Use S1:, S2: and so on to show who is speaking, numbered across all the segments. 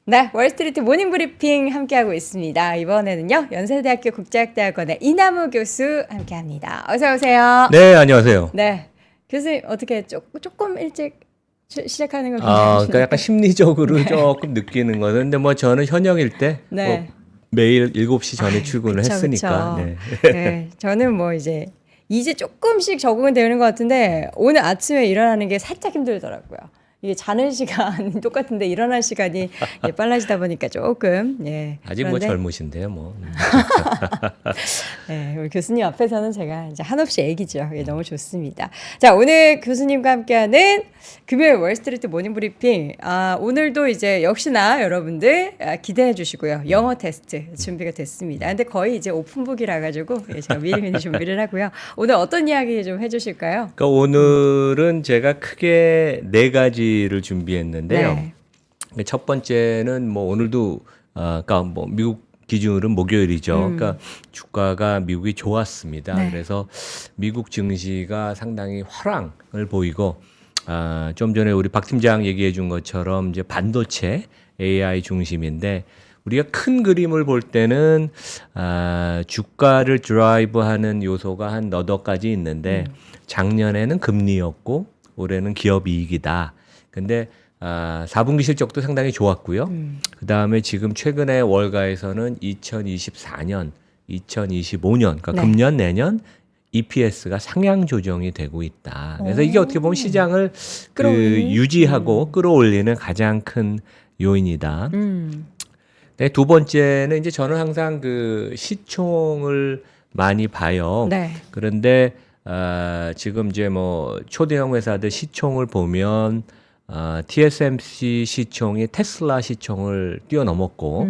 S1: 네, 월스트리트 모닝 브리핑 함께하고 있습니다. 이번에는요, 연세대학교 국제학대학원의 이남우 교수 함께합니다. 어서 오세요.
S2: 네, 안녕하세요.
S1: 네, 교수님 어떻게 조금 일찍 시작하는 거
S2: 그러니까
S1: 괜찮으신가요?
S2: 약간 심리적으로 조금 느끼는 거는, 근데 뭐 저는 현역일 때
S1: 네.
S2: 매일 7시 전에 출근을
S1: 그쵸,
S2: 했으니까.
S1: 그쵸.
S2: 네.
S1: 네, 저는 뭐 이제 조금씩 적응은 되는 것 같은데 오늘 아침에 일어나는 게 살짝 힘들더라고요. 이게 자는 시간이 똑같은데 일어날 시간이 빨라지다 보니까 조금
S2: 아직 뭐
S1: 그런데
S2: 젊으신데요, 뭐.
S1: 네, 우리 교수님 앞에서는 제가 이제 한없이 애기죠. 예, 너무 좋습니다. 자, 오늘 교수님과 함께하는 금요일 월스트리트 모닝 브리핑. 오늘도 이제 역시나 여러분들 기대해 주시고요. 영어 테스트 준비가 됐습니다. 근데 거의 이제 오픈북이라 가지고 제가 미리미리 준비를 하고요. 오늘 어떤 이야기 좀 해주실까요?
S2: 그러니까 오늘은 제가 크게 4가지를 준비했는데요.
S1: 네.
S2: 첫 번째는 뭐 오늘도 그러니까 뭐 미국 기준으로는 목요일이죠. 그러니까 주가가 미국이 좋았습니다.
S1: 네.
S2: 그래서 미국 증시가 상당히 화랑을 보이고 좀 전에 우리 박 팀장 얘기해 준 것처럼 이제 반도체 AI 중심인데 우리가 큰 그림을 볼 때는 주가를 드라이브하는 요소가 한 너댓 가지 있는데 작년에는 금리였고 올해는 기업 이익이다. 근데 4분기 실적도 상당히 좋았고요. 그다음에 지금 최근에 월가에서는 2024년, 2025년, 그러니까
S1: 네.
S2: 금년 내년 EPS가 상향 조정이 되고 있다. 그래서 이게 어떻게 보면 시장을 유지하고 끌어올리는 가장 큰 요인이다. 네, 두 번째는 이제 저는 항상 그 시총을 많이 봐요.
S1: 네.
S2: 그런데 지금 이제 뭐 초대형 회사들 시총을 보면 TSMC 시총이 테슬라 시총을 뛰어넘었고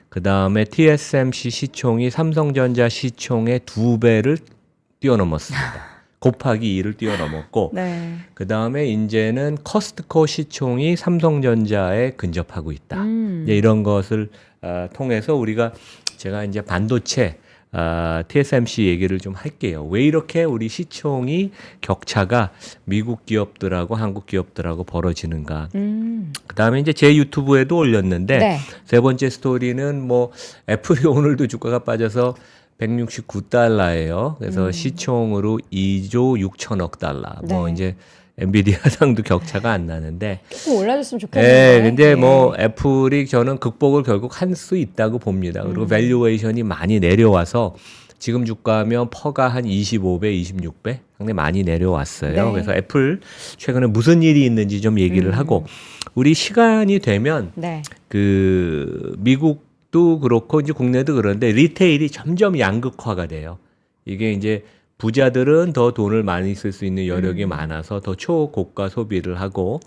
S2: 그 다음에 TSMC 시총이 삼성전자 시총의 2배를 뛰어넘었습니다. 곱하기 2를 뛰어넘었고
S1: 네.
S2: 그 다음에 이제는 커스트코 시총이 삼성전자에 근접하고 있다. 이제 이런 것을 통해서 제가 이제 반도체 TSMC 얘기를 좀 할게요. 왜 이렇게 우리 시총이 격차가 미국 기업들하고 한국 기업들하고 벌어지는가. 그 다음에 이제 제 유튜브에도 올렸는데
S1: 네.
S2: 세 번째 스토리는 뭐 애플이 오늘도 주가가 빠져서 169달러예요. 그래서 시총으로 2조 6천억 달러. 뭐
S1: 네.
S2: 이제 엔비디아상도 격차가 안 나는데.
S1: 조금 올라줬으면 좋겠는데.
S2: 네, 근데 뭐 애플이 저는 극복을 결국 할 수 있다고 봅니다. 그리고 밸류에이션이 많이 내려와서 지금 주가면 퍼가 한 25배, 26배 상당히 많이 내려왔어요.
S1: 네.
S2: 그래서 애플 최근에 무슨 일이 있는지 좀 얘기를 하고 우리 시간이 되면
S1: 네.
S2: 그 미국도 그렇고 이제 국내도 그런데 리테일이 점점 양극화가 돼요. 이게 이제 부자들은 더 돈을 많이 쓸 수 있는 여력이 많아서 더 초고가 소비를 하고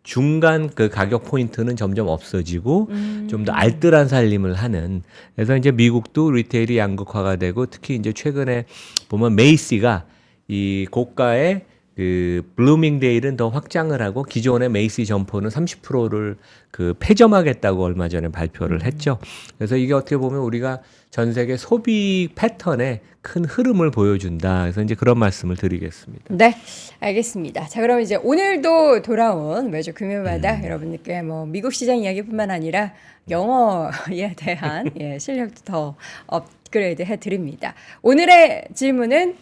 S2: 중간 그 가격 포인트는 점점 없어지고 좀 더 알뜰한 살림을 하는. 그래서 이제 미국도 리테일이 양극화가 되고 특히 이제 최근에 보면 메이시가 이 고가의 그 블루밍데일은 더 확장을 하고 기존의 메이시 점포는 30%를 그 폐점하겠다고 얼마 전에 발표를 했죠. 그래서 이게 어떻게 보면 우리가 전 세계 소비 패턴의 큰 흐름을 보여준다. 그래서 이제 그런 말씀을 드리겠습니다.
S1: 네, 알겠습니다. 자, 그럼 이제 오늘도 돌아온 매주 금요일마다 여러분들께 뭐 미국 시장 이야기뿐만 아니라 영어에 대한 실력도 더 업그레이드 해드립니다. 오늘의 질문은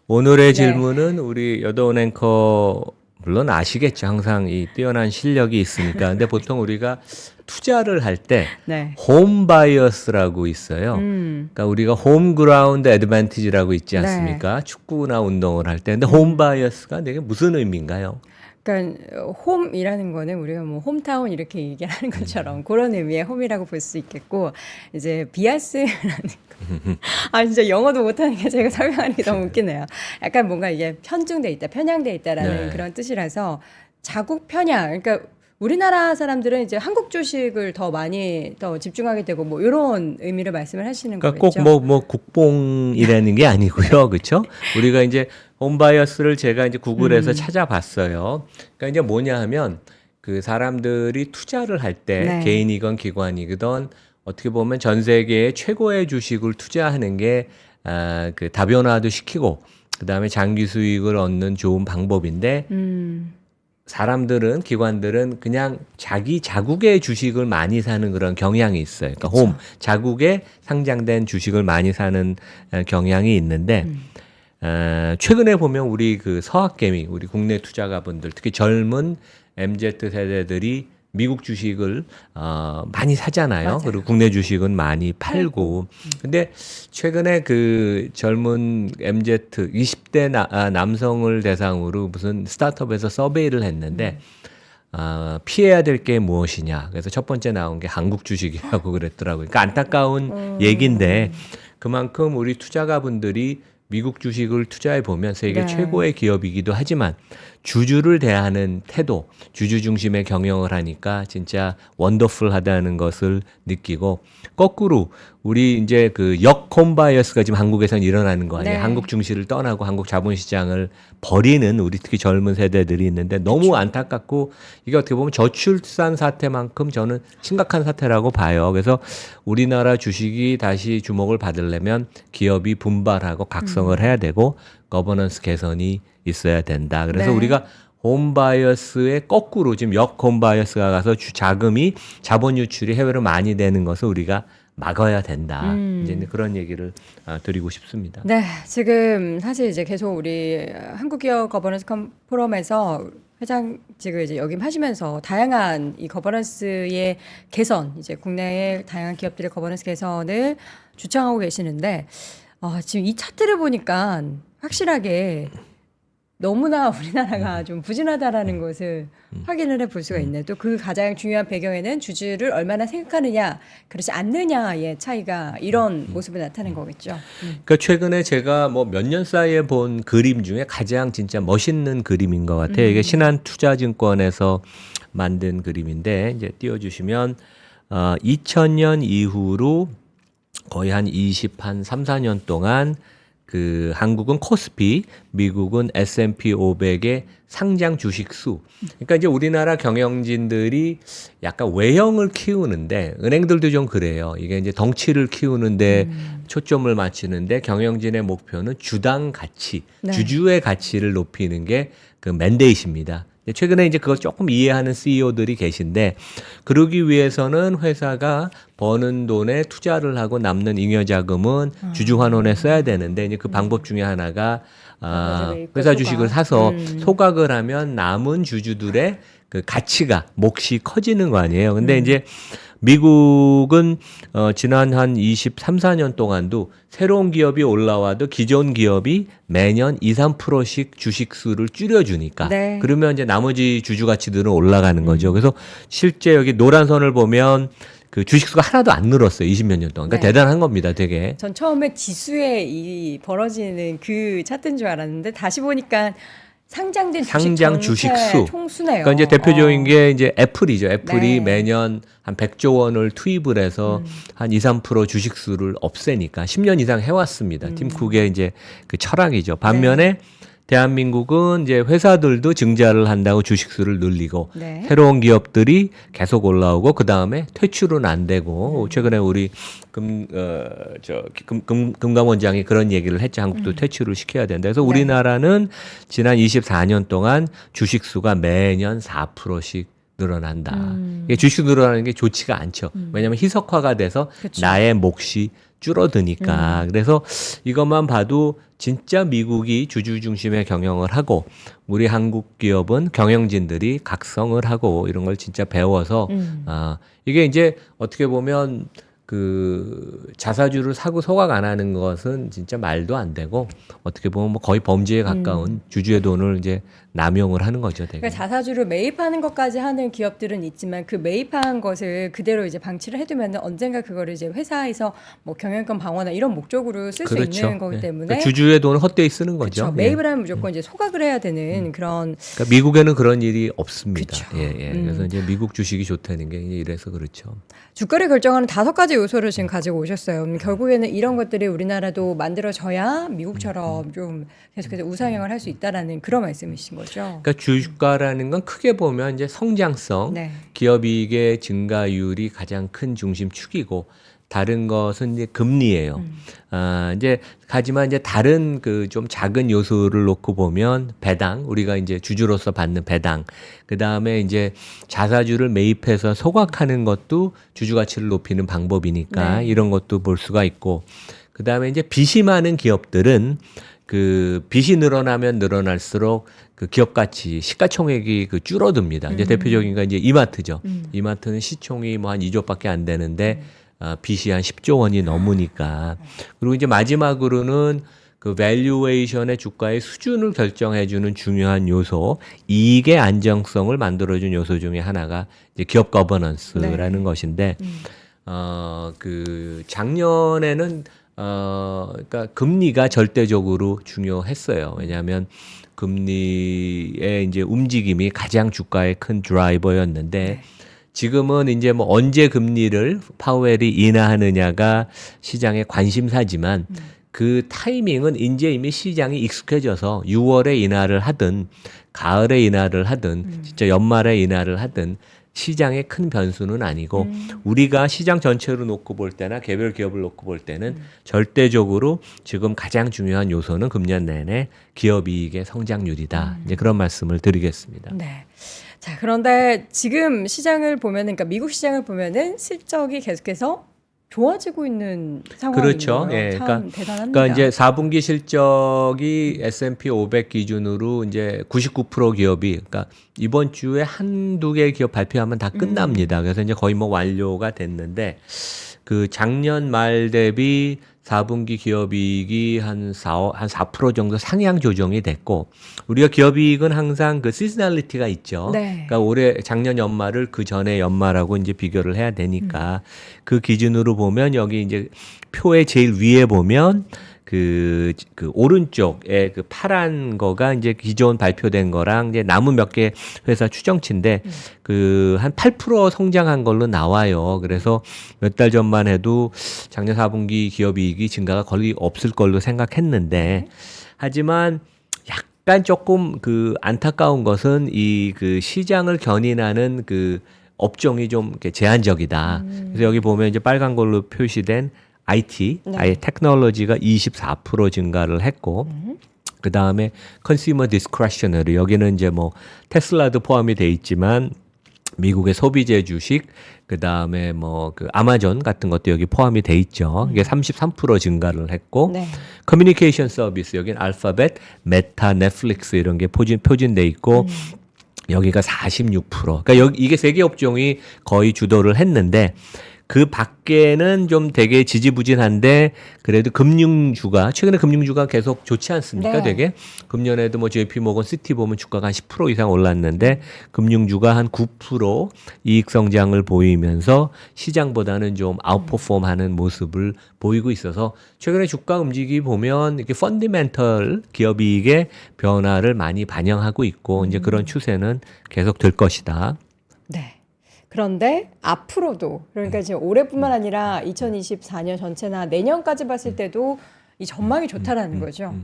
S2: 오늘의 질문은 우리 여도원 앵커 물론 아시겠죠. 항상 이 뛰어난 실력이 있으니까. 근데 보통 우리가 투자를 할 때
S1: 네.
S2: 홈 바이어스라고 있어요. 그러니까 우리가 홈 그라운드 애드밴티지라고 있지 않습니까? 축구나 운동을 할 때. 근데 홈 바이어스가 되게 무슨 의미인가요?
S1: 그러니까 홈이라는 거는 우리가 뭐 홈타운 이렇게 얘기하는 것처럼 그런 의미의 홈이라고 볼 수 있겠고 이제 비아스라는 거. 진짜 영어도 못하는 게 제가 설명하는 게 너무 웃기네요. 약간 뭔가 이게 편중돼 있다, 편향돼 있다라는 그런 뜻이라서 자국 편향. 그러니까 우리나라 사람들은 이제 한국 주식을 더 많이 더 집중하게 되고 뭐 이런 의미를 말씀을 하시는
S2: 그러니까
S1: 거겠죠.
S2: 꼭 뭐 국뽕이라는 게 아니고요. 그렇죠? 우리가 이제 홈바이어스를 제가 이제 구글에서 찾아봤어요. 그러니까 이제 뭐냐 하면 그 사람들이 투자를 할 때 개인이건 기관이건 어떻게 보면 전 세계의 최고의 주식을 투자하는 게 그 다변화도 시키고 그다음에 장기 수익을 얻는 좋은 방법인데 사람들은 기관들은 그냥 자기 자국의 주식을 많이 사는 그런 경향이 있어요. 그러니까 홈 자국에 상장된 주식을 많이 사는 경향이 있는데 최근에 보면 우리 그 서학개미 우리 국내 투자가분들 특히 젊은 MZ 세대들이 미국 주식을 많이 사잖아요.
S1: 맞아요.
S2: 그리고 국내 주식은 많이 팔고. 근데 최근에 그 젊은 MZ 20대 남성을 대상으로 무슨 스타트업에서 서베이를 했는데 피해야 될 게 무엇이냐. 그래서 첫 번째 나온 게 한국 주식이라고 그랬더라고요. 그러니까 안타까운 얘기인데 그만큼 우리 투자가분들이 미국 주식을 투자해 보면 세계
S1: 네.
S2: 최고의 기업이기도 하지만 주주를 대하는 태도, 주주 중심의 경영을 하니까 진짜 원더풀하다는 것을 느끼고 거꾸로 우리 이제 그 역홈바이어스가 지금 한국에서는 일어나는 거 아니에요.
S1: 네.
S2: 한국 증시를 떠나고 한국 자본시장을 버리는 우리 특히 젊은 세대들이 있는데 너무 안타깝고 이게 어떻게 보면 저출산 사태만큼 저는 심각한 사태라고 봐요. 그래서 우리나라 주식이 다시 주목을 받으려면 기업이 분발하고 각성을 해야 되고 거버넌스 개선이 있어야 된다. 그래서
S1: 네.
S2: 우리가 홈바이어스의 거꾸로 지금 역홈바이어스가 가서 자금이 자본 유출이 해외로 많이 되는 것을 우리가 막아야 된다. 이제 그런 얘기를 드리고 싶습니다.
S1: 네, 지금 사실 이제 계속 우리 한국기업 거버넌스 포럼에서 회장직을 이제 역임하시면서 다양한 이 거버넌스의 개선, 이제 국내의 다양한 기업들의 거버넌스 개선을 주창하고 계시는데 지금 이 차트를 보니까 확실하게 너무나 우리나라가 좀 부진하다라는 것을 확인을 해볼 수가 있네요. 또 그 가장 중요한 배경에는 주주를 얼마나 생각하느냐, 그렇지 않느냐의 차이가 이런 모습을 나타낸 거겠죠.
S2: 그러니까 최근에 제가 뭐 몇 년 사이에 본 그림 중에 가장 진짜 멋있는 그림인 것 같아요. 이게 신한투자증권에서 만든 그림인데 이제 띄워주시면 2000년 이후로 거의 한 3, 4년 동안 그 한국은 코스피, 미국은 S&P 500의 상장 주식 수. 그러니까 이제 우리나라 경영진들이 약간 외형을 키우는데 은행들도 좀 그래요. 이게 이제 덩치를 키우는데 초점을 맞추는데 경영진의 목표는 주당 가치,
S1: 네.
S2: 주주의 가치를 높이는 게 그 맨데이트입니다. 최근에 이제 그걸 조금 이해하는 CEO들이 계신데 그러기 위해서는 회사가 버는 돈에 투자를 하고 남는 잉여자금은 주주환원에 써야 되는데 이제 그 방법 중에 하나가 회사 주식을 사서 소각을 하면 남은 주주들의 그 가치가 몫이 커지는 거 아니에요. 근데 이제 미국은 지난 한 23, 4년 동안도 새로운 기업이 올라와도 기존 기업이 매년 2, 3%씩 주식 수를 줄여주니까
S1: 네.
S2: 그러면 이제 나머지 주주 가치들은 올라가는 거죠. 그래서 실제 여기 노란 선을 보면 그 주식 수가 하나도 안 늘었어요. 20몇 년 동안. 그러니까
S1: 네.
S2: 대단한 겁니다. 되게.
S1: 전 처음에 지수에 이 벌어지는 그 차트인 줄 알았는데 다시 보니까 상장된
S2: 상장
S1: 주식
S2: 주식
S1: 전체
S2: 수.
S1: 총수네요.
S2: 그러니까 이제 대표적인 게 이제 애플이죠. 애플이
S1: 네.
S2: 매년 한 100조 원을 투입을 해서 한 2, 3% 주식 수를 없애니까 10년 이상 해왔습니다. 팀 쿡의 이제 그 철학이죠. 반면에 대한민국은 이제 회사들도 증자를 한다고 주식수를 늘리고
S1: 네.
S2: 새로운 기업들이 계속 올라오고 그 다음에 퇴출은 안 되고 최근에 우리 금감원장이 그런 얘기를 했죠. 한국도 퇴출을 시켜야 된다. 그래서 우리나라는 지난 24년 동안 주식수가 매년 4%씩 늘어난다. 이게 주식 늘어나는 게 좋지가 않죠. 왜냐하면 희석화가 돼서
S1: 그쵸.
S2: 나의 몫이 줄어드니까. 그래서 이것만 봐도 진짜 미국이 주주 중심의 경영을 하고 우리 한국 기업은 경영진들이 각성을 하고 이런 걸 진짜 배워서 이게 이제 어떻게 보면 그 자사주를 사고 소각 안 하는 것은 진짜 말도 안 되고 어떻게 보면 뭐 거의 범죄에 가까운 주주의 돈을 이제 남용을 하는 거죠. 되게.
S1: 그러니까 자사주를 매입하는 것까지 하는 기업들은 있지만 그 매입한 것을 그대로 이제 방치를 해두면 언젠가 그거를 이제 회사에서 뭐 경영권 방어나 이런 목적으로 쓸 수
S2: 그렇죠.
S1: 있는 거기
S2: 예.
S1: 때문에
S2: 그러니까 주주의 돈을 헛되이 쓰는 거죠.
S1: 그렇죠.
S2: 예.
S1: 매입을 하면 무조건 이제 소각을 해야 되는 그런
S2: 그러니까 미국에는 그런 일이 없습니다.
S1: 그쵸.
S2: 예, 예. 그래서 이제 미국 주식이 좋다는 게 이래서 그렇죠.
S1: 주가를 결정하는 5가지 요소를 지금 가지고 오셨어요. 결국에는 이런 것들이 우리나라도 만들어져야 미국처럼 좀 계속해서 우상향을 할 수 있다라는 그런 말씀이신 거죠.
S2: 그러니까 주가라는 건 크게 보면 이제 성장성,
S1: 네.
S2: 기업이익의 증가율이 가장 큰 중심축이고 다른 것은 이제 금리예요. 이제 하지만 이제 다른 그 좀 작은 요소를 놓고 보면 배당, 우리가 이제 주주로서 받는 배당, 그 다음에 이제 자사주를 매입해서 소각하는 것도 주주 가치를 높이는 방법이니까
S1: 네.
S2: 이런 것도 볼 수가 있고, 그 다음에 이제 빚이 많은 기업들은 그 빚이 늘어나면 늘어날수록 그 기업 가치, 시가총액이 그 줄어듭니다. 이제 대표적인 건 이제 이마트죠. 이마트는 시총이 뭐 한 2조밖에 안 되는데 빚이 한 10조 원이 넘으니까. 그리고 이제 마지막으로는 그 밸류에이션의 주가의 수준을 결정해주는 중요한 요소, 이익의 안정성을 만들어준 요소 중에 하나가 이제 기업 거버넌스라는 것인데, 그 작년에는 그러니까 금리가 절대적으로 중요했어요. 왜냐하면 금리의 이제 움직임이 가장 주가의 큰 드라이버였는데, 지금은 이제 뭐 언제 금리를 파웰이 인하하느냐가 시장의 관심사지만 그 타이밍은 이제 이미 시장이 익숙해져서 6월에 인하를 하든 가을에 인하를 하든 진짜 연말에 인하를 하든 시장의 큰 변수는 아니고 우리가 시장 전체로 놓고 볼 때나 개별 기업을 놓고 볼 때는 절대적으로 지금 가장 중요한 요소는 금년 내내 기업 이익의 성장률이다. 이제 그런 말씀을 드리겠습니다.
S1: 네. 자, 그런데 지금 시장을 보면은, 그러니까 미국 시장을 보면은 실적이 계속해서 좋아지고 있는 상황인
S2: 그렇죠.
S1: 거예요.
S2: 예,
S1: 참 대단합니다.
S2: 그러니까 이제 4분기 실적이 S&P 500 기준으로 이제 99% 기업이, 그러니까 이번 주에 한두 개 기업 발표하면 다 끝납니다. 그래서 이제 거의 뭐 완료가 됐는데, 그 작년 말 대비 4분기 기업이익이 한 4% 정도 상향 조정이 됐고, 우리가 기업이익은 항상 그 시즈널리티가 있죠.
S1: 네.
S2: 그러니까 작년 연말을 그 전에 연말하고 이제 비교를 해야 되니까 그 기준으로 보면 여기 이제 표의 제일 위에 보면 그 오른쪽에 그 파란 거가 이제 기존 발표된 거랑 이제 남은 몇 개 회사 추정치인데 그 한 8% 성장한 걸로 나와요. 그래서 몇 달 전만 해도 작년 4분기 기업이익이 증가가 거의 없을 걸로 생각했는데, 하지만 약간 조금 그 안타까운 것은 이 그 시장을 견인하는 그 업종이 좀 이렇게 제한적이다. 그래서 여기 보면 이제 빨간 걸로 표시된 IT,
S1: 네.
S2: 테크놀로지가 24% 증가를 했고, 그 다음에 컨슈머 디스크레셔너리, 여기는 이제 뭐 테슬라도 포함이 돼 있지만 미국의 소비재 주식, 그 다음에 뭐 그 아마존 같은 것도 여기 포함이 돼 있죠. 이게 33% 증가를 했고,
S1: 네.
S2: 커뮤니케이션 서비스, 여긴 알파벳, 메타, 넷플릭스 이런 게 표준돼 있고, 여기가 46%. 그러니까 이게 세 개 업종이 거의 주도를 했는데, 그 밖에는 좀 되게 지지부진한데, 그래도 금융주가, 최근에 금융주가 계속 좋지 않습니까?
S1: 네.
S2: 되게. 금년에도 뭐 JP 모건 시티 보면 주가가 한 10% 이상 올랐는데, 금융주가 한 9% 이익 성장을 보이면서 시장보다는 좀 아웃퍼폼 하는 모습을 보이고 있어서, 최근에 주가 움직이 보면 이렇게 펀디멘털 기업 이익의 변화를 많이 반영하고 있고, 이제 그런 추세는 계속 될 것이다.
S1: 네. 그런데 앞으로도, 그러니까 지금 올해뿐만 아니라 2024년 전체나 내년까지 봤을 때도 이 전망이 좋다라는 거죠.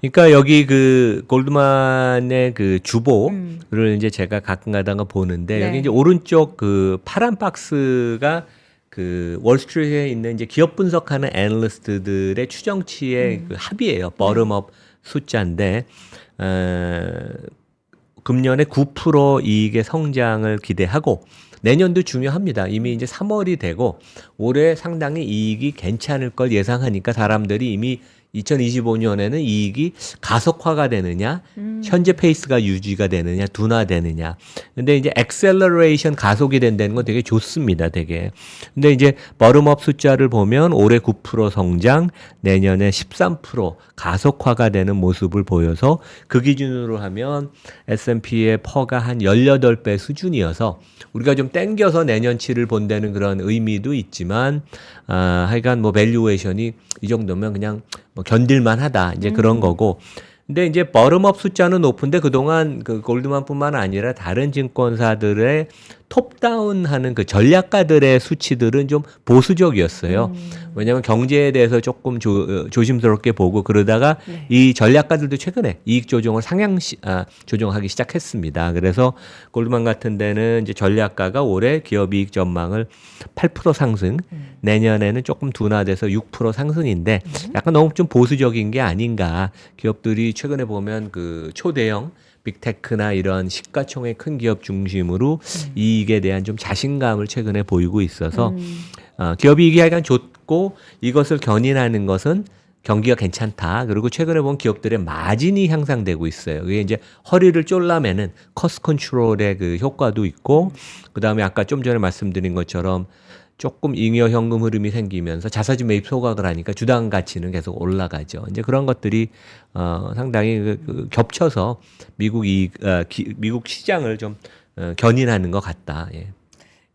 S2: 그러니까 여기 그 골드만의 그 주보를 이제 제가 가끔가다가 보는데,
S1: 네.
S2: 여기 이제 오른쪽 그 파란 박스가 그 월스트리트에 있는 이제 기업 분석하는 애널리스트들의 추정치의 그 합이에요. 버텀업 숫자인데, 금년에 9% 이익의 성장을 기대하고, 내년도 중요합니다. 이미 이제 3월이 되고 올해 상당히 이익이 괜찮을 걸 예상하니까 사람들이 이미 2025년에는 이익이 가속화가 되느냐, 현재 페이스가 유지가 되느냐, 둔화되느냐. 근데 이제 액셀러레이션 가속이 된다는 건 되게 좋습니다, 되게. 근데 이제 버텀업 숫자를 보면 올해 9% 성장, 내년에 13% 가속화가 되는 모습을 보여서 그 기준으로 하면 S&P의 퍼가 한 18배 수준이어서 우리가 좀 땡겨서 내년치를 본다는 그런 의미도 있지만, 하여간 뭐 밸류에이션이 이 정도면 그냥 뭐 견딜만 하다. 이제 그런 거고. 근데 이제 버텀업 숫자는 높은데 그동안 그 골드만뿐만 아니라 다른 증권사들의 톱다운하는 그 전략가들의 수치들은 좀 보수적이었어요. 왜냐하면 경제에 대해서 조금 조심스럽게 보고 그러다가
S1: 네.
S2: 이 전략가들도 최근에 이익 조정을 조정하기 시작했습니다. 그래서 골드만 같은 데는 이제 전략가가 올해 기업 이익 전망을 8% 상승, 내년에는 조금 둔화돼서 6% 상승인데 약간 너무 좀 보수적인 게 아닌가. 기업들이 최근에 보면 그 초대형 빅테크나 이런 시가총액 큰 기업 중심으로 이익에 대한 좀 자신감을 최근에 보이고 있어서 기업 이익이 약간 좋고 이것을 견인하는 것은 경기가 괜찮다. 그리고 최근에 본 기업들의 마진이 향상되고 있어요. 그게 이제 허리를 쫄라매는 커스트 컨트롤의 그 효과도 있고 그다음에 아까 좀 전에 말씀드린 것처럼 조금 잉여 현금 흐름이 생기면서 자사주 매입 소각을 하니까 주당 가치는 계속 올라가죠. 이제 그런 것들이 상당히 그 겹쳐서 미국 시장을 좀 견인하는 것 같다. 예.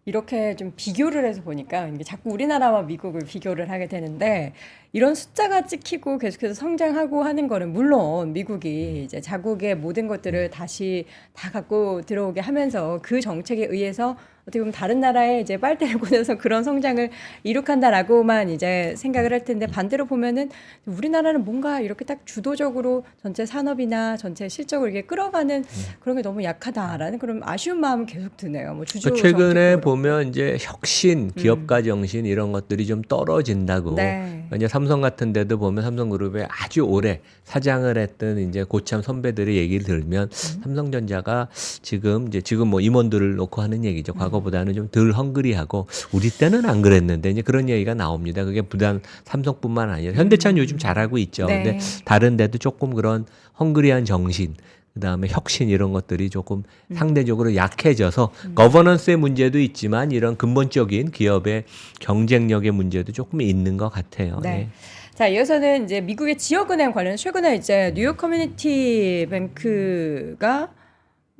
S1: 이렇게 좀 비교를 해서 보니까 이게 자꾸 우리나라와 미국을 비교를 하게 되는데 이런 숫자가 찍히고 계속해서 성장하고 하는 거는 물론 미국이 이제 자국의 모든 것들을 다시 다 갖고 들어오게 하면서 그 정책에 의해서 어떻게 보면 다른 나라에 이제 빨대를 꽂아서 그런 성장을 이룩한다라고만 이제 생각을 할 텐데 반대로 보면은 우리나라는 뭔가 이렇게 딱 주도적으로 전체 산업이나 전체 실적을 이렇게 끌어가는 그런 게 너무 약하다라는 그런 아쉬운 마음은 계속 드네요. 뭐 주주
S2: 최근에
S1: 정책도
S2: 보면 이제 혁신, 기업가 정신 이런 것들이 좀 떨어진다고.
S1: 네.
S2: 이제 삼성 같은 데도 보면 삼성그룹에 아주 오래 사장을 했던 이제 고참 선배들의 얘기를 들으면 삼성전자가 지금 뭐 임원들을 놓고 하는 얘기죠. 과거보다는 좀 덜 헝그리하고 우리 때는 안 그랬는데 이제 그런 얘기가 나옵니다. 그게 부단 삼성뿐만 아니라 현대차는 요즘 잘하고 있죠.
S1: 네.
S2: 근데 다른 데도 조금 그런 헝그리한 정신 그다음에 혁신 이런 것들이 조금 상대적으로 약해져서 거버넌스의 문제도 있지만 이런 근본적인 기업의 경쟁력의 문제도 조금 있는 것 같아요.
S1: 네.
S2: 예.
S1: 자, 이어서는 이제 미국의 지역은행 관련 최근에 이제 뉴욕 커뮤니티 뱅크가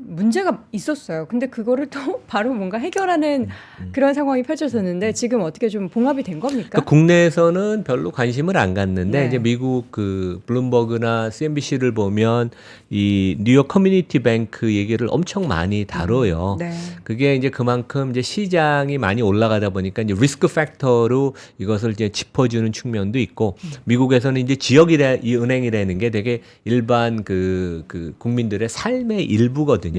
S1: 문제가 있었어요. 근데 그거를 또 바로 뭔가 해결하는 그런 상황이 펼쳐졌는데 지금 어떻게 좀 봉합이 된 겁니까?
S2: 그러니까 국내에서는 별로 관심을 안 갖는데
S1: 네.
S2: 이제 미국 그 블룸버그나 CNBC를 보면 이 뉴욕 커뮤니티 뱅크 얘기를 엄청 많이 다뤄요.
S1: 네.
S2: 그게 이제 그만큼 이제 시장이 많이 올라가다 보니까 이제 리스크 팩터로 이것을 이제 짚어주는 측면도 있고 미국에서는 이제 이 은행이라는 게 되게 일반 그 국민들의 삶의 일부거든요.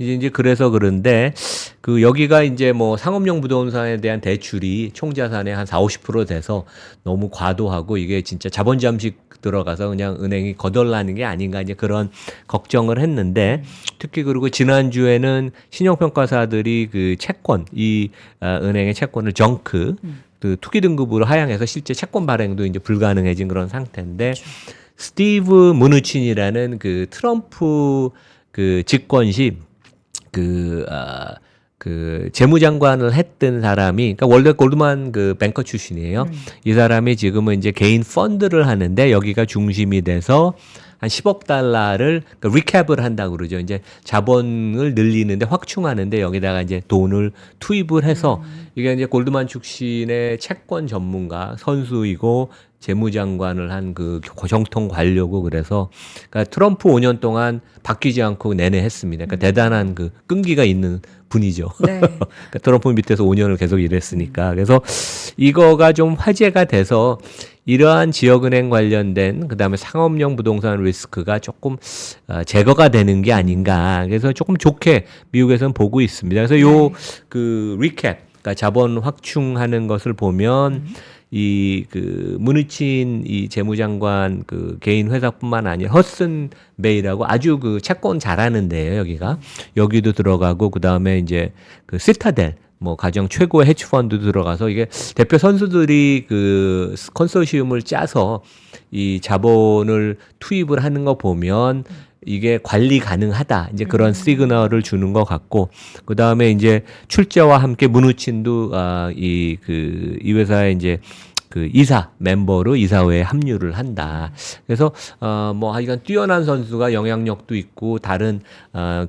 S2: 이제 그래서 그런데 그 여기가 이제 뭐 상업용 부동산에 대한 대출이 총 자산의 한 40-50% 돼서 너무 과도하고 이게 진짜 자본 잠식 들어가서 그냥 은행이 거덜나는 게 아닌가 이제 그런 걱정을 했는데 특히 그리고 지난주에는 신용평가사들이 그 채권 은행의 채권을 정크 그 투기 등급으로 하향해서 실제 채권 발행도 이제 불가능해진 그런 상태인데 스티브 무누친이라는 그 트럼프 그 집권 시 그 재무장관을 했던 사람이 그러니까 원래 골드만 그 뱅커 출신이에요. 이 사람이 지금은 이제 개인 펀드를 하는데 여기가 중심이 돼서 한 10억 달러를 그러니까 리캡을 한다고 그러죠. 이제 자본을 늘리는데 확충하는데 여기다가 이제 돈을 투입을 해서 이게 이제 골드만 출신의 채권 전문가 선수이고 재무장관을 한 그 정통 관료고 그래서 그러니까 트럼프 5년 동안 바뀌지 않고 내내 했습니다. 그러니까 대단한 그 끈기가 있는 분이죠.
S1: 네.
S2: 그러니까 트럼프 밑에서 5년을 계속 일했으니까. 그래서 이거가 좀 화제가 돼서 이러한 지역은행 관련된 그다음에 상업용 부동산 리스크가 조금 제거가 되는 게 아닌가. 그래서 조금 좋게 미국에서는 보고 있습니다. 그래서 요 그 리캡, 그러니까 자본 확충하는 것을 보면 이 그 무누친 이 재무장관 그 개인 회사뿐만 아니라 허슨 베이라고 아주 그 채권 잘하는 데예요. 여기도 들어가고 그다음에 이제 그 시타델 뭐 가장 최고의 헤지 펀드 들어가서 이게 대표 선수들이 그 컨소시엄을 짜서 이 자본을 투입을 하는 거 보면 이게 관리 가능하다. 이제 그런 시그널을 주는 것 같고, 그 다음에 이제 출자와 함께 무누친도 이 회사에 이제 그 이사 멤버로 이사회에 합류를 한다. 그래서 뭐 하여간 뛰어난 선수가 영향력도 있고 다른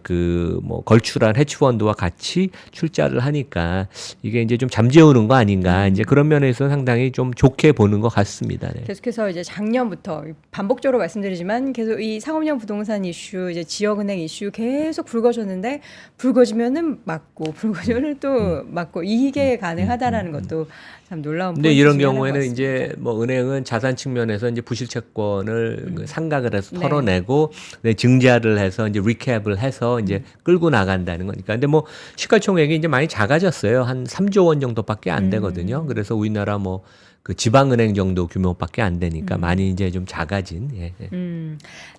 S2: 그 뭐 걸출한 해치펀드와 같이 출자를 하니까 이게 이제 좀 잠재우는 거 아닌가. 이제 그런 면에서 상당히 좀 좋게 보는 것 같습니다. 네.
S1: 계속해서 이제 작년부터 반복적으로 말씀드리지만 계속 이 상업용 부동산 이슈, 이제 지역은행 이슈 계속 불거졌는데 불거지면은 맞고 불거지면은 또 맞고 이게 가능하다라는 것도 참 놀라운.
S2: 근데
S1: 포인트
S2: 이런
S1: 중에 하나인 것
S2: 경우에는
S1: 같습니다.
S2: 이제 뭐 은행은 자산 측면에서 이제 부실 채권을 그 상각을 해서
S1: 네.
S2: 털어내고 네, 증자를 해서 이제 리캡을 해서 이제 끌고 나간다는 거니까. 근데 뭐 시가총액이 이제 많이 작아졌어요. 한 3조 원 정도밖에 안 되거든요. 그래서 우리나라 뭐 그 지방은행 정도 규모밖에 안 되니까 많이 이제 좀 작아진. 예, 예.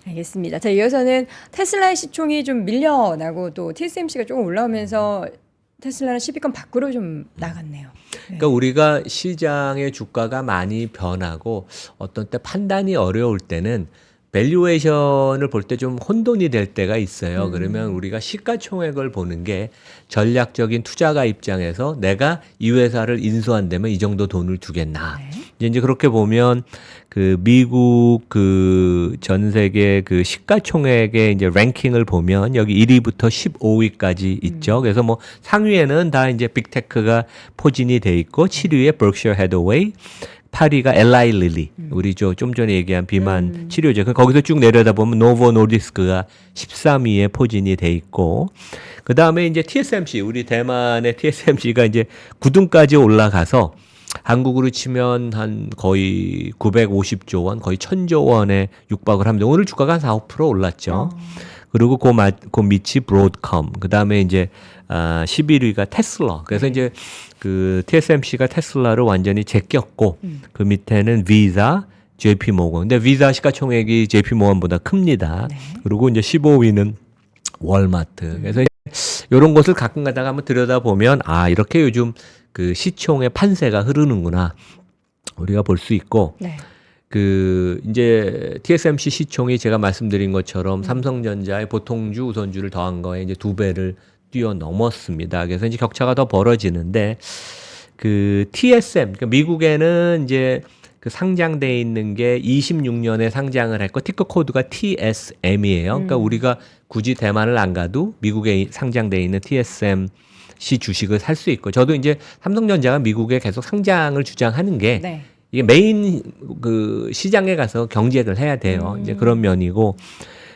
S1: 알겠습니다. 자, 이어서는 테슬라의 시총이 좀 밀려나고 또 TSMC가 조금 올라오면서 테슬라는 10위권 밖으로 좀 나갔네요.
S2: 그러니까 우리가 시장의 주가가 많이 변하고 어떤 때 판단이 어려울 때는 밸류에이션을 볼 때 좀 혼돈이 될 때가 있어요. 그러면 우리가 시가총액을 보는 게 전략적인 투자가 입장에서 내가 이 회사를 인수한다면 이 정도 돈을 주겠나. 이제 그렇게 보면 그 미국 그 전 세계 그 시가총액의 이제 랭킹을 보면 여기 1위부터 15위까지 있죠. 그래서 뭐 상위에는 다 이제 빅테크가 포진이 돼 있고 7위에 버크셔 해더웨이, 8위가 엘라이 릴리, 우리 좀 전에 얘기한 비만 치료제. 거기서 쭉 내려다 보면 노보 노디스크가 13위에 포진이 돼 있고, 그 다음에 이제 TSMC, 우리 대만의 TSMC가 이제 9등까지 올라가서 한국으로 치면 한 거의 950조 원, 거의 1000조 원에 육박을 합니다. 오늘 주가가 한 4~5% 올랐죠. 그리고 그 밑이 브로드컴, 그 다음에 이제 11위가 테슬라. 그래서 이제 그 TSMC가 테슬라를 완전히 제꼈고 그 밑에는 비자, JP 모건. 근데 비자 시가총액이 JP 모건보다 큽니다. 그리고 이제 15위는 월마트. 그래서 이런 것을 가끔 가다가 한번 들여다보면 아, 이렇게 요즘 그 시총의 판세가 흐르는구나. 우리가 볼 수 있고.
S1: 네.
S2: 그 이제 TSMC 시총이 제가 말씀드린 것처럼 삼성전자의 보통주 우선주를 더한 거에 이제 2배를 뛰어넘었습니다. 그래서 이제 격차가 더 벌어지는데 그 TSM, 그러니까 미국에는 이제 그 상장돼 있는 게 26년에 상장을 했고 티커 코드가 TSM이에요. 그러니까 우리가 굳이 대만을 안 가도 미국에 상장돼 있는 TSMC 주식을 살 수 있고, 저도 이제 삼성전자가 미국에 계속 상장을 주장하는 게
S1: 네.
S2: 이게 메인 그 시장에 가서 경쟁을 해야 돼요. 이제 그런 면이고,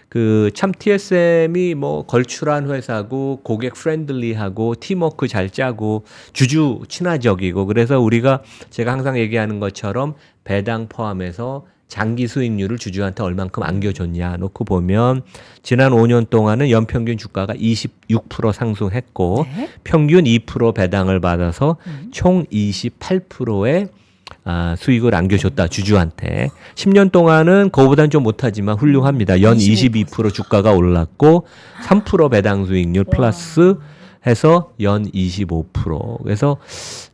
S2: 그 참 TSM이 뭐 걸출한 회사고 고객 프렌들리하고 팀워크 잘 짜고 주주 친화적이고, 그래서 우리가 제가 항상 얘기하는 것처럼 배당 포함해서 장기 수익률을 주주한테 얼만큼 안겨줬냐 놓고 보면 지난 5년 동안은 연평균 주가가 26% 상승했고 평균 2% 배당을 받아서 총 28%의 수익을 안겨줬다, 주주한테. 10년 동안은 그거보다는 좀 못하지만 훌륭합니다. 연 22% 주가가 올랐고 3% 배당 수익률 플러스 해서 연 25%. 그래서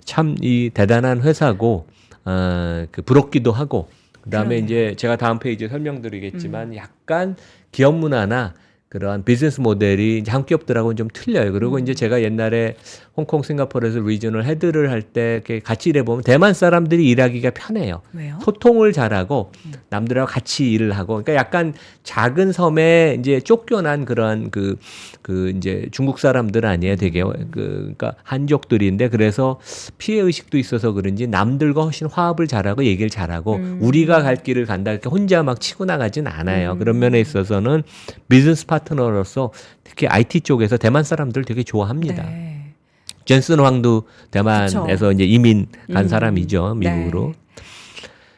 S2: 참 이 대단한 회사고 그 부럽기도 하고, 그다음에 이제 제가 다음 페이지에 설명드리겠지만 약간 기업 문화나 그러한 비즈니스 모델이 이제 한국 기업들하고는 좀 틀려요. 그리고 이제 제가 옛날에 홍콩, 싱가포르에서 리저널 헤드를 할 때 이렇게 같이 일해보면 대만 사람들이 일하기가 편해요.
S1: 왜요?
S2: 소통을 잘하고 남들하고 같이 일을 하고, 그러니까 약간 작은 섬에 이제 쫓겨난 그러한 그 이제 중국 사람들 아니에요. 되게 그러니까 한족들인데, 그래서 피해 의식도 있어서 그런지 남들과 훨씬 화합을 잘하고 얘기를 잘하고 우리가 갈 길을 간다 이렇게 혼자 막 치고 나가진 않아요. 그런 면에 있어서는 비즈니스 파트너로서 특히 IT 쪽에서 대만 사람들 되게 좋아합니다.
S1: 네.
S2: 젠슨 황도 대만에서
S1: 그쵸.
S2: 이제 이민 간 사람이죠, 미국으로.
S1: 네.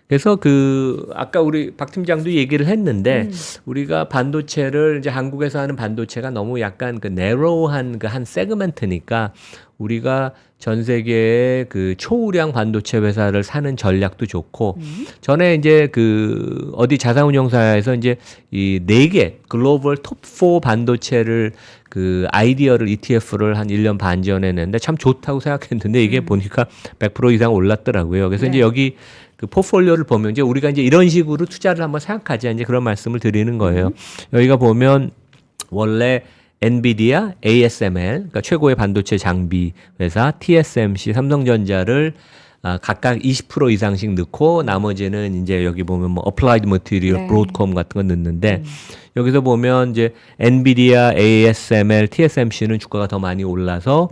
S2: 그래서 그 아까 우리 박 팀장도 얘기를 했는데 우리가 반도체를 이제 한국에서 하는 반도체가 너무 약간 그 내로우한 그 한 세그멘트니까 우리가 전 세계의 그 초우량 반도체 회사를 사는 전략도 좋고, 전에 이제 그 어디 자산운용사에서 이제 이 4개 글로벌 톱4 반도체를 그 아이디어를 ETF를 한 1년 반 전에 냈는데 참 좋다고 생각했는데 이게 보니까 100% 이상 올랐더라고요. 그래서 이제 여기 그 포트폴리오를 보면 이제 우리가 이제 이런 식으로 투자를 한번 생각하자, 이제 그런 말씀을 드리는 거예요. 여기가 보면 원래 엔비디아, ASML, 그러니까 최고의 반도체 장비 회사, TSMC, 삼성전자를 각각 20% 이상씩 넣고 나머지는 이제 여기 보면 뭐 Applied Material,
S1: 네.
S2: Broadcom 같은 거 넣는데 여기서 보면 이제 엔비디아, ASML, TSMC는 주가가 더 많이 올라서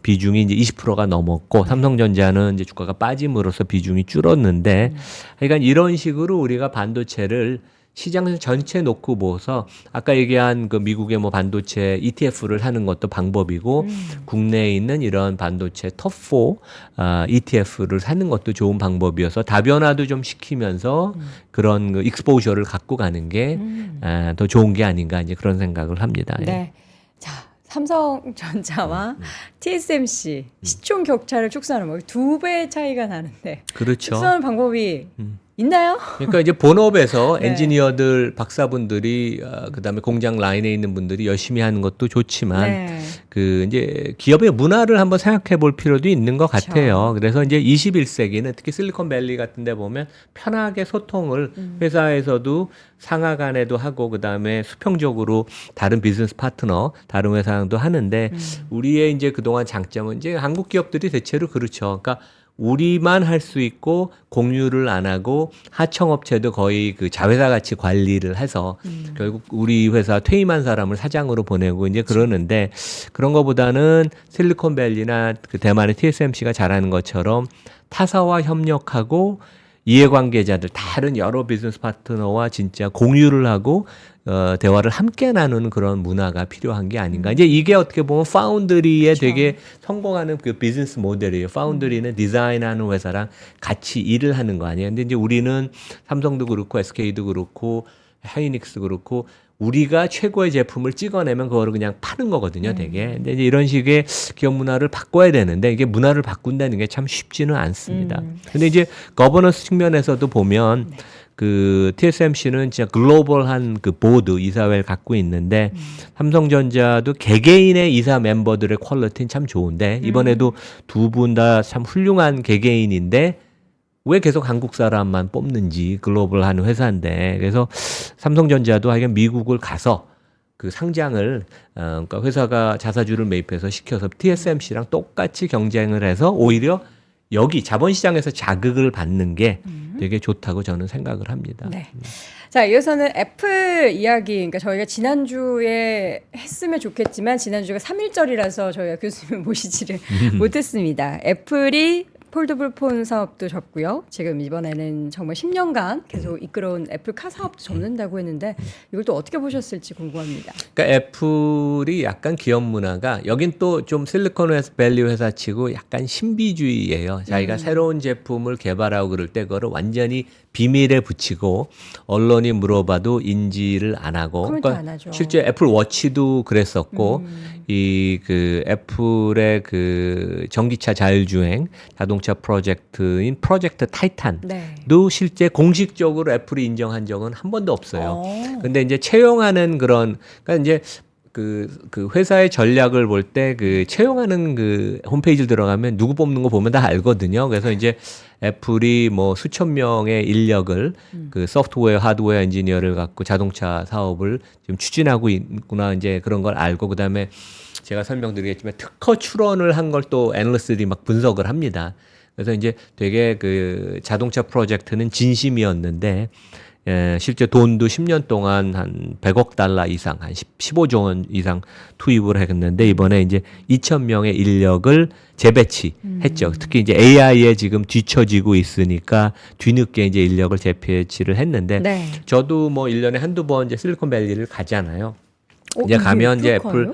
S2: 비중이 이제 20%가 넘었고 삼성전자는 이제 주가가 빠짐으로써 비중이 줄었는데 그러니까 이런 식으로 우리가 반도체를 시장 전체 놓고 보서 아까 얘기한 그 미국의 뭐 반도체 ETF를 하는 것도 방법이고 국내에 있는 이런 반도체 톱4 ETF를 사는 것도 좋은 방법이어서 다변화도 좀 시키면서 그런 그 익스포저를 갖고 가는 게 더 좋은 게 아닌가 이제 그런 생각을 합니다. 예.
S1: 네. 자, 삼성전자와 TSMC 시총 격차를 축소하는 뭐 2배 차이가 나는데
S2: 그렇죠.
S1: 축소하는 방법이 있나요?
S2: 그러니까 이제 본업에서
S1: 네.
S2: 엔지니어들 박사분들이 그다음에 공장 라인에 있는 분들이 열심히 하는 것도 좋지만
S1: 네.
S2: 그 이제 기업의 문화를 한번 생각해 볼 필요도 있는 것
S1: 그렇죠.
S2: 같아요. 그래서 이제 21세기는 특히 실리콘밸리 같은 데 보면 편하게 소통을 회사에서도 상하 간에도 하고 그다음에 수평적으로 다른 비즈니스 파트너, 다른 회사랑도 하는데 우리의 이제 그동안 장점은 이제 한국 기업들이 대체로 그렇죠. 그러니까 우리만 할 수 있고 공유를 안 하고 하청업체도 거의 그 자회사 같이 관리를 해서 결국 우리 회사 퇴임한 사람을 사장으로 보내고 이제 그러는데 그런 거보다는 실리콘밸리나 그 대만의 TSMC가 잘하는 것처럼 타사와 협력하고 이해관계자들 다른 여러 비즈니스 파트너와 진짜 공유를 하고 대화를 함께 나누는 그런 문화가 필요한 게 아닌가. 이제 이게 어떻게 보면 파운드리의 되게 성공하는 그 비즈니스 모델이에요. 파운드리는 디자인하는 회사랑 같이 일을 하는 거 아니에요. 근데 이제 우리는 삼성도 그렇고 SK도 그렇고 하이닉스 그렇고 우리가 최고의 제품을 찍어내면 그거를 그냥 파는 거거든요, 되게. 근데 이제 이런 식의 기업 문화를 바꿔야 되는데 이게 문화를 바꾼다는 게 참 쉽지는 않습니다. 근데 이제 거버넌스 측면에서도 보면 그 TSMC는 진짜 글로벌한 그 보드 이사회를 갖고 있는데 삼성전자도 개개인의 이사 멤버들의 퀄리티는 참 좋은데 이번에도 두 분 다 참 훌륭한 개개인인데 왜 계속 한국 사람만 뽑는지 글로벌한 회사인데 그래서 삼성전자도 하여간 미국을 가서 그 상장을 그러니까 회사가 자사주를 매입해서 시켜서 TSMC랑 똑같이 경쟁을 해서 오히려 여기 자본시장에서 자극을 받는 게 되게 좋다고 저는 생각을 합니다.
S1: 네. 자, 이어서는 애플 이야기. 그러니까 저희가 지난주에 했으면 좋겠지만 지난주가 3일절이라서 저희가 교수님 모시지를 못했습니다. 애플이 폴더블 폰 사업도 접고요. 지금 이번에는 정말 10년간 계속 이끌어온 애플카 사업도 접는다고 했는데 이걸 또 어떻게 보셨을지 궁금합니다.
S2: 그러니까 애플이 약간 기업 문화가 여긴 또 좀 실리콘밸리 회사치고 약간 신비주의예요. 자기가 새로운 제품을 개발하고 그럴 때 그거를 완전히 비밀에 붙이고 언론이 물어봐도 인지를 안 하고
S1: 코멘트 안 하죠.
S2: 실제 애플 워치도 그랬었고 이 그 애플의 그 전기차 자율주행 자동차 프로젝트인 프로젝트 타이탄도
S1: 네.
S2: 실제 공식적으로 애플이 인정한 적은 한 번도 없어요.
S1: 어.
S2: 근데 이제 채용하는 그런 그러니까 이제 그 회사의 전략을 볼 때 그 채용하는 그 홈페이지를 들어가면 누구 뽑는 거 보면 다 알거든요. 그래서 이제 애플이 뭐 수천 명의 인력을 그 소프트웨어, 하드웨어 엔지니어를 갖고 자동차 사업을 지금 추진하고 있구나 이제 그런 걸 알고 그다음에 제가 설명드리겠지만 특허 출원을 한 걸 또 애널리스트들이 막 분석을 합니다. 그래서 이제 되게 그 자동차 프로젝트는 진심이었는데 실제 돈도 10년 동안 한 100억 달러 이상, 한 15조 원 이상 투입을 했는데 이번에 이제 2,000명의 인력을 재배치했죠. 특히 이제 AI에 지금 뒤처지고 있으니까 뒤늦게 이제 인력을 재배치를 했는데
S1: 네.
S2: 저도 뭐 1년에 한두 번 이제 실리콘밸리를 가잖아요. 이제
S1: 이게
S2: 가면 이제
S1: 애플카예요?
S2: 애플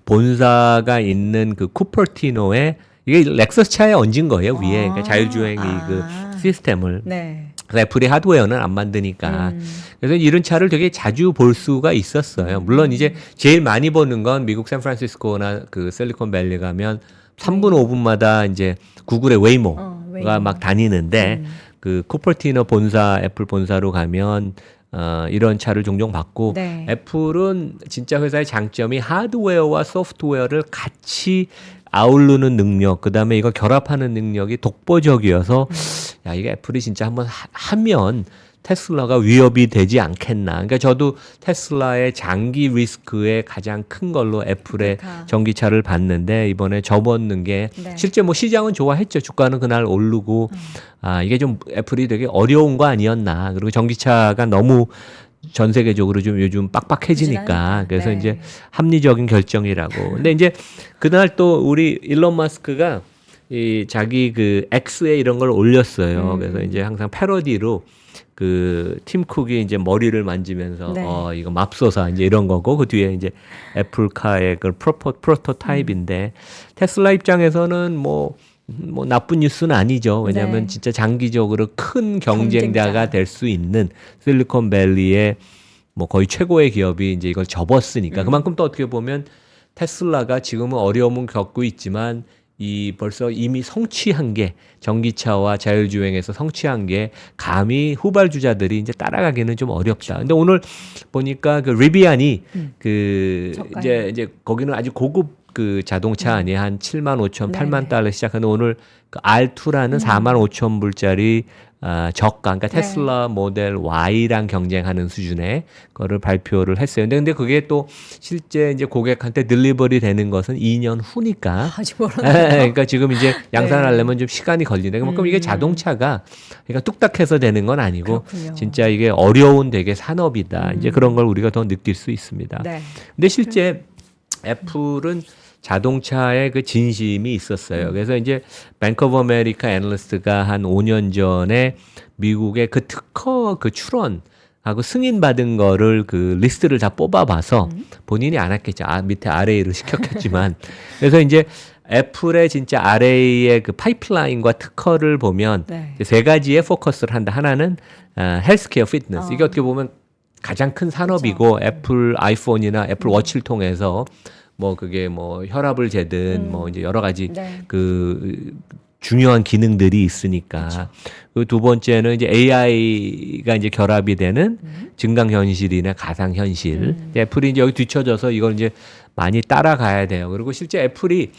S2: 본사가 있는 그 쿠퍼티노에 이게 렉서스 차에 얹은 거예요, 위에. 그러니까 자율주행 그 시스템을.
S1: 네.
S2: 그래서 애플이 하드웨어는 안 만드니까. 그래서 이런 차를 되게 자주 볼 수가 있었어요. 물론 이제 제일 많이 보는 건 미국 샌프란시스코나 그 실리콘밸리 가면 3분, 5분마다 이제 구글의 웨이모가
S1: 웨이모.
S2: 막 다니는데 그 쿠퍼티노 본사, 애플 본사로 가면 이런 차를 종종 봤고
S1: 네.
S2: 애플은 진짜 회사의 장점이 하드웨어와 소프트웨어를 같이 아우르는 능력, 그다음에 이거 결합하는 능력이 독보적이어서 야, 이게 애플이 진짜 한번 하면 테슬라가 위협이 되지 않겠나. 그러니까 저도 테슬라의 장기 리스크의 가장 큰 걸로 애플의
S1: 그러니까.
S2: 전기차를 봤는데 이번에 접었는 게
S1: 네.
S2: 실제 뭐 시장은 좋아했죠. 주가는 그날 오르고 이게 좀 애플이 되게 어려운 거 아니었나. 그리고 전기차가 너무 전 세계적으로 좀 요즘 빡빡해지니까
S1: 부진하니까.
S2: 그래서
S1: 네.
S2: 이제 합리적인 결정이라고. 근데 이제 그날 또 우리 일론 마스크가 이 자기 그 X에 이런 걸 올렸어요. 그래서 이제 항상 패러디로 그 팀 쿡이 이제 머리를 만지면서
S1: 네.
S2: 이거 맙소사 이제 이런 거고 그 뒤에 이제 애플카의 그 프로토타입인데 테슬라 입장에서는 뭐 나쁜 뉴스는 아니죠. 왜냐하면
S1: 네.
S2: 진짜 장기적으로 큰 경쟁자가
S1: 경쟁자.
S2: 될 수 있는 실리콘밸리의 뭐 거의 최고의 기업이 이제 이걸 접었으니까 그만큼 또 어떻게 보면 테슬라가 지금은 어려움은 겪고 있지만 벌써 이미 성취한 게 전기차와 자율주행에서 성취한 게 감히 후발주자들이 이제 따라가기는 좀 어렵다. 근데 오늘 보니까 그 리비안이 그
S1: 저가요.
S2: 이제 거기는 아주 고급 그 자동차 아니에요. 한 7만 5천, 8만
S1: 네네.
S2: 달러 시작하는데 오늘 그 R2라는 4만 5천 불짜리 저가, 그러니까
S1: 네.
S2: 테슬라 모델 Y랑 경쟁하는 수준의 거를 발표를 했어요. 근데 그게 또 실제 이제 고객한테 딜리버리 되는 것은 2년 후니까.
S1: 아직 멀었네요.
S2: 그러니까 지금 이제 양산하려면 좀 시간이 걸리는데 그만큼 이게 자동차가 그러니까 뚝딱해서 되는 건 아니고
S1: 그렇군요.
S2: 진짜 이게 어려운 되게 산업이다. 이제 그런 걸 우리가 더 느낄 수 있습니다.
S1: 네.
S2: 근데 실제 애플은 자동차에 그 진심이 있었어요. 그래서 이제 뱅크 오브 아메리카 애널리스트가 한 5년 전에 미국의 그 특허 그 출원하고 승인받은 거를 그 리스트를 다 뽑아봐서 본인이 안 했겠죠. 밑에 RA를 시켰겠지만. 그래서 이제 애플의 진짜 RA의 그 파이프라인과 특허를 보면
S1: 네.
S2: 이제 세 가지에 포커스를 한다. 하나는 헬스케어 피트니스. 이게 어떻게 보면 가장 큰 산업이고 애플 아이폰이나 애플 워치를 통해서 뭐 그게 뭐 혈압을 재든 뭐 이제 여러 가지
S1: 네.
S2: 그 중요한 기능들이 있으니까. 그 두 번째는 이제 AI가 이제 결합이 되는 증강 현실이나 가상 현실. 애플이 이제 여기 뒤쳐져서 이걸 이제 많이 따라가야 돼요. 그리고 실제 애플이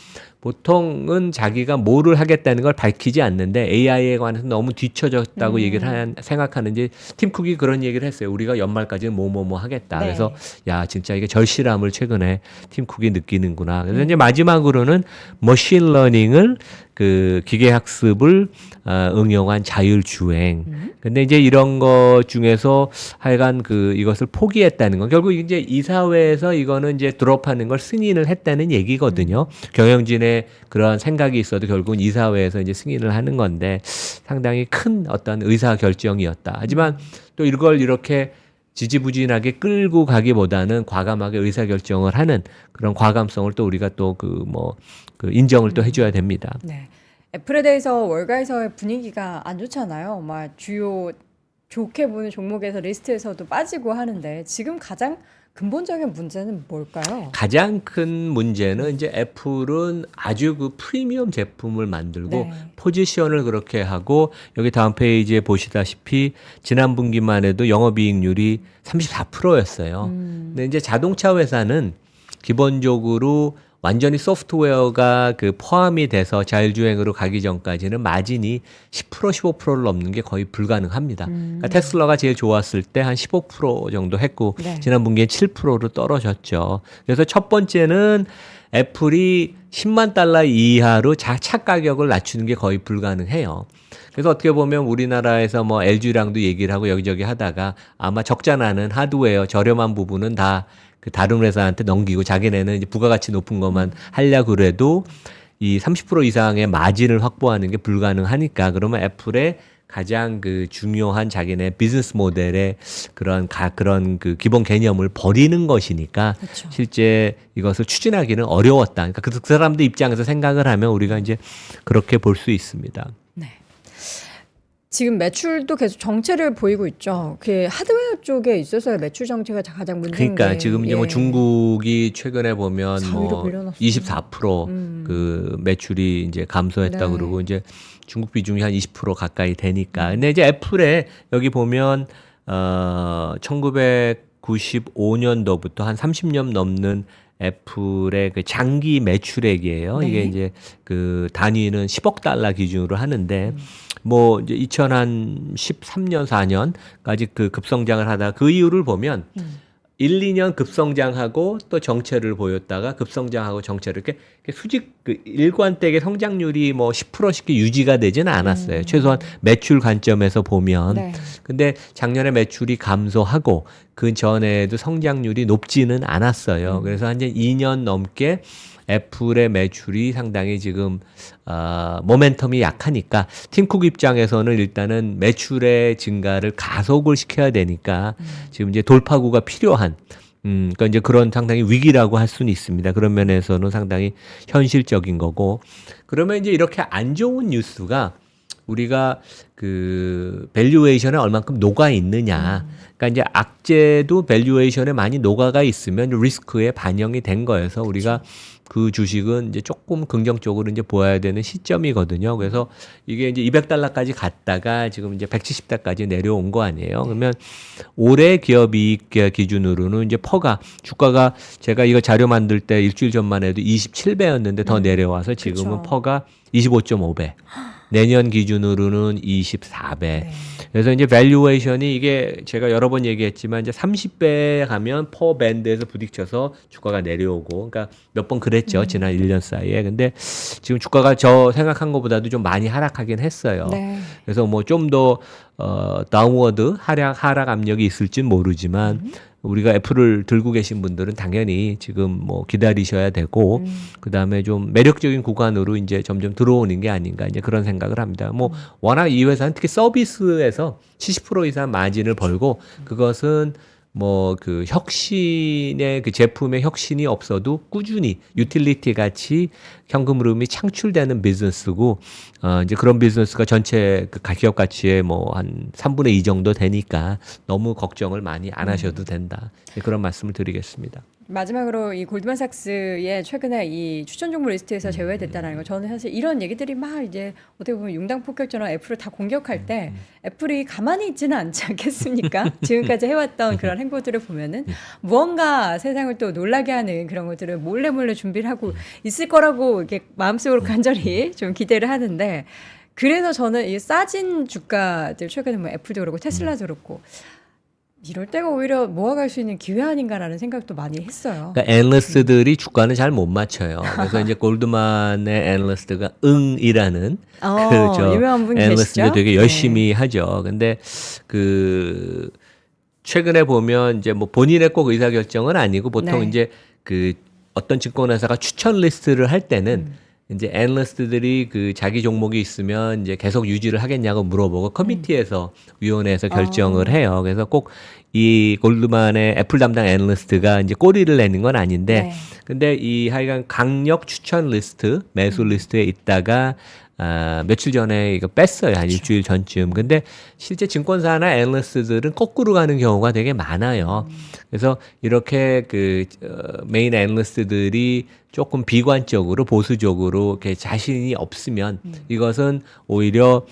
S2: 보통은 자기가 뭐를 하겠다는 걸 밝히지 않는데 AI에 관해서 너무 뒤쳐졌다고 얘기를 생각하는지 팀 쿡이 그런 얘기를 했어요. 우리가 연말까지는 뭐 하겠다.
S1: 네.
S2: 그래서 야 진짜 이게 절실함을 최근에 팀 쿡이 느끼는구나. 그래서 이제 마지막으로는 머신러닝을 그 기계학습을 응용한 자율주행. 근데 이제 이런 것 중에서 하여간 이것을 포기했다는 건 결국 이제 이사회에서 이거는 이제 드롭하는 걸 승인을 했다는 얘기거든요. 경영진의 그런 생각이 있어도 결국은 이사회에서 이제 승인을 하는 건데 상당히 큰 어떤 의사 결정이었다. 하지만 또 이걸 이렇게 지지부진하게 끌고 가기보다는 과감하게 의사결정을 하는 그런 과감성을 또 우리가 또 그 인정을 또 해줘야 됩니다.
S1: 네. 애플에 대해서 월가에서의 분위기가 안 좋잖아요. 막 주요 좋게 보는 종목에서 리스트에서도 빠지고 하는데 지금 가장 근본적인 문제는 뭘까요?
S2: 가장 큰 문제는 이제 애플은 아주 그 프리미엄 제품을 만들고
S1: 네.
S2: 포지션을 그렇게 하고 여기 다음 페이지에 보시다시피 지난 분기만 해도 영업이익률이 34%였어요. 근데 이제 자동차 회사는 기본적으로 완전히 소프트웨어가 그 포함이 돼서 자율주행으로 가기 전까지는 마진이 10% 15%를 넘는 게 거의 불가능합니다. 그러니까 테슬라가 제일 좋았을 때 한 15% 정도 했고
S1: 네.
S2: 지난 분기에 7%로 떨어졌죠. 그래서 첫 번째는 애플이 10만 달러 이하로 차 가격을 낮추는 게 거의 불가능해요. 그래서 어떻게 보면 우리나라에서 뭐 LG랑도 얘기를 하고 여기저기 하다가 아마 적자 나는 하드웨어 저렴한 부분은 다 그 다른 회사한테 넘기고 자기네는 이제 부가가치 높은 것만 하려고 그래도 이 30% 이상의 마진을 확보하는 게 불가능하니까 그러면 애플의 가장 그 중요한 자기네 비즈니스 모델의 그런 그 기본 개념을 버리는 것이니까
S1: 그렇죠.
S2: 실제 이것을 추진하기는 어려웠다. 그러니까 그 사람들 입장에서 생각을 하면 우리가 이제 그렇게 볼 수 있습니다.
S1: 네. 지금 매출도 계속 정체를 보이고 있죠. 그 하드웨어 쪽에 있어서 매출 정체가 가장 문제인
S2: 그러니까
S1: 게,
S2: 지금 이제 뭐
S1: 예.
S2: 중국이 최근에 보면
S1: 4위로
S2: 뭐
S1: 밀려났어요.
S2: 24% 그 매출이 이제 감소했다
S1: 네.
S2: 그러고 이제 중국 비중이 한 20% 가까이 되니까. 근데 이제 애플에 여기 보면 1995년도부터 한 30년 넘는 애플의 그 장기 매출액이에요.
S1: 네.
S2: 이게 이제 그 단위는 10억 달러 기준으로 하는데 뭐 이제 2013년 4년까지 그 급성장을 하다 그 이유를 보면 1, 2년 급성장하고 또 정체를 보였다가 급성장하고 정체를 이렇게 수직 그 일관되게 성장률이 뭐 10%씩 유지가 되지는 않았어요. 최소한 매출 관점에서 보면.
S1: 네.
S2: 근데 작년에 매출이 감소하고 그 전에도 성장률이 높지는 않았어요. 그래서 한 2년 넘게 애플의 매출이 상당히 지금 모멘텀이 약하니까 팀쿡 입장에서는 일단은 매출의 증가를 가속을 시켜야 되니까 지금 이제 돌파구가 필요한 그러니까 이제 그런 상당히 위기라고 할 수는 있습니다. 그런 면에서는 상당히 현실적인 거고 그러면 이제 이렇게 안 좋은 뉴스가 우리가 그 밸류에이션에 얼만큼 녹아 있느냐. 그러니까 이제 악재도 밸류에이션에 많이 녹아가 있으면 리스크에 반영이 된 거여서 우리가 그 주식은 이제 조금 긍정적으로 이제 보아야 되는 시점이거든요. 그래서 이게 이제 $200까지 갔다가 지금 이제 170달까지 내려온 거 아니에요. 그러면 올해 기업 이익 기준으로는 이제 퍼가 주가가 제가 이거 자료 만들 때 일주일 전만 해도 27배였는데 더 내려와서 지금은
S1: 그쵸.
S2: 퍼가 25.5배. 내년 기준으로는 24배.
S1: 네.
S2: 그래서 이제 밸류에이션이 이게 제가 여러 번 얘기했지만 이제 30배 가면 퍼 밴드에서 부딪혀서 주가가 내려오고 그러니까 몇 번 그랬죠. 지난 1년 사이에. 근데 지금 주가가 저 생각한 것보다도 좀 많이 하락하긴 했어요.
S1: 네.
S2: 그래서 뭐 좀 더 다운워드 하락 압력이 있을진 모르지만 우리가 애플을 들고 계신 분들은 당연히 지금 뭐 기다리셔야 되고 그다음에 좀 매력적인 구간으로 이제 점점 들어오는 게 아닌가 이제 그런 생각을 합니다. 뭐 워낙 이 회사는 특히 서비스에서 70% 이상 마진을 벌고 그것은 뭐 그 혁신의 그 제품의 혁신이 없어도 꾸준히 유틸리티 같이 현금 흐름이 창출되는 비즈니스고 이제 그런 비즈니스가 전체 그 기업 가치의 뭐 한 3분의 2 정도 되니까 너무 걱정을 많이 안 하셔도 된다. 그런 말씀을 드리겠습니다.
S1: 마지막으로 이 골드만삭스의 최근에 이 추천 종목 리스트에서 제외됐다는 거 저는 사실 이런 얘기들이 막 이제 어떻게 보면 융당폭격처럼 애플을 다 공격할 때 애플이 가만히 있지는 않지 않겠습니까? 지금까지 해왔던 그런 행보들을 보면은 무언가 세상을 또 놀라게 하는 그런 것들을 몰래 준비를 하고 있을 거라고 이렇게 마음속으로 간절히 좀 기대를 하는데 그래서 저는 이 싸진 주가들 최근에 뭐 애플도 그렇고 테슬라도 그렇고 이럴 때가 오히려 모아갈 수 있는 기회 아닌가라는 생각도 많이 했어요.
S2: 그러니까 애널리스트들이 주가는 잘 못 맞춰요. 그래서 이제 골드만의 애널리스트가 응이라는 그저
S1: 유명한 분
S2: 애널리스트가
S1: 계시죠?
S2: 되게 열심히 하죠. 근데 그 최근에 보면 이제 뭐 본인의 꼭 의사 결정은 아니고 보통
S1: 네.
S2: 이제 그 어떤 증권회사가 추천 리스트를 할 때는 이제 애널리스트들이 그 자기 종목이 있으면 이제 계속 유지를 하겠냐고 물어보고 커미티에서 위원회에서 결정을 해요. 그래서 꼭 이 골드만의 애플 담당 애널리스트가 이제 꼬리를 내는 건 아닌데
S1: 네.
S2: 근데 이 하여간 강력 추천 리스트 매수 리스트에 있다가 며칠 전에 이거 뺐어요. 한 일주일 전쯤. 근데 실제 증권사나 애널리스트들은 거꾸로 가는 경우가 되게 많아요. 그래서 이렇게 그 메인 애널리스트들이 조금 비관적으로 보수적으로 이렇게 자신이 없으면 이것은 오히려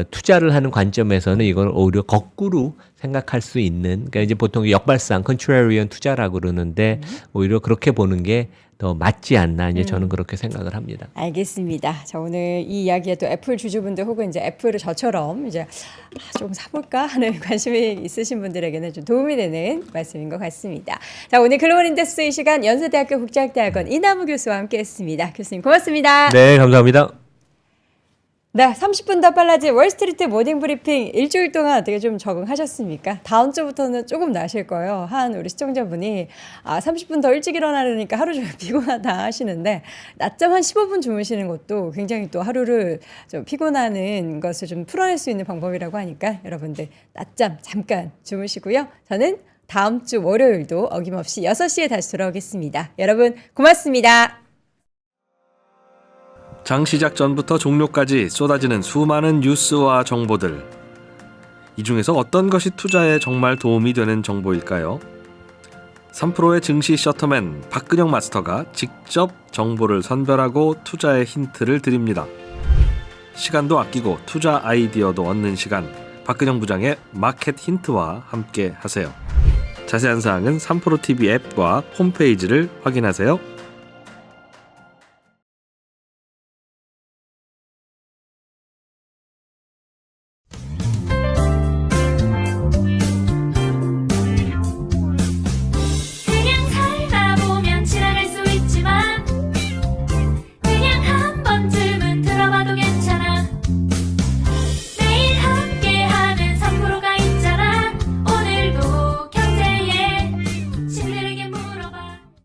S2: 투자를 하는 관점에서는 이걸 오히려 거꾸로 생각할 수 있는 그러니까 이제 보통 역발상 컨트라리언 투자라고 그러는데 오히려 그렇게 보는 게 더 맞지 않나 이제 저는 그렇게 생각을 합니다.
S1: 알겠습니다. 자, 오늘 이 이야기에 또 애플 주주분들 혹은 이제 애플을 저처럼 이제 좀 사볼까 하는 관심이 있으신 분들에게는 좀 도움이 되는 말씀인 것 같습니다. 자, 오늘 글로벌 인덱스 이 시간 연세대학교 국제학대학원 이남우 교수와 함께했습니다. 교수님 고맙습니다.
S2: 네, 감사합니다.
S1: 네, 30분 더 빨라진 월스트리트 모닝 브리핑 일주일 동안 어떻게 좀 적응하셨습니까? 다음 주부터는 조금 나실 거예요. 한 우리 시청자분이 30분 더 일찍 일어나려니까 하루 종일 피곤하다 하시는데 낮잠 한 15분 주무시는 것도 굉장히 또 하루를 좀 피곤하는 것을 좀 풀어낼 수 있는 방법이라고 하니까 여러분들 낮잠 잠깐 주무시고요. 저는 다음 주 월요일도 어김없이 6시에 다시 돌아오겠습니다. 여러분 고맙습니다.
S3: 장 시작 전부터 종료까지 쏟아지는 수많은 뉴스와 정보들. 이 중에서 어떤 것이 투자에 정말 도움이 되는 정보일까요? 3프로의 증시 셔터맨 박근영 마스터가 직접 정보를 선별하고 투자의 힌트를 드립니다. 시간도 아끼고 투자 아이디어도 얻는 시간, 박근영 부장의 마켓 힌트와 함께 하세요. 자세한 사항은 3프로 TV 앱과 홈페이지를 확인하세요.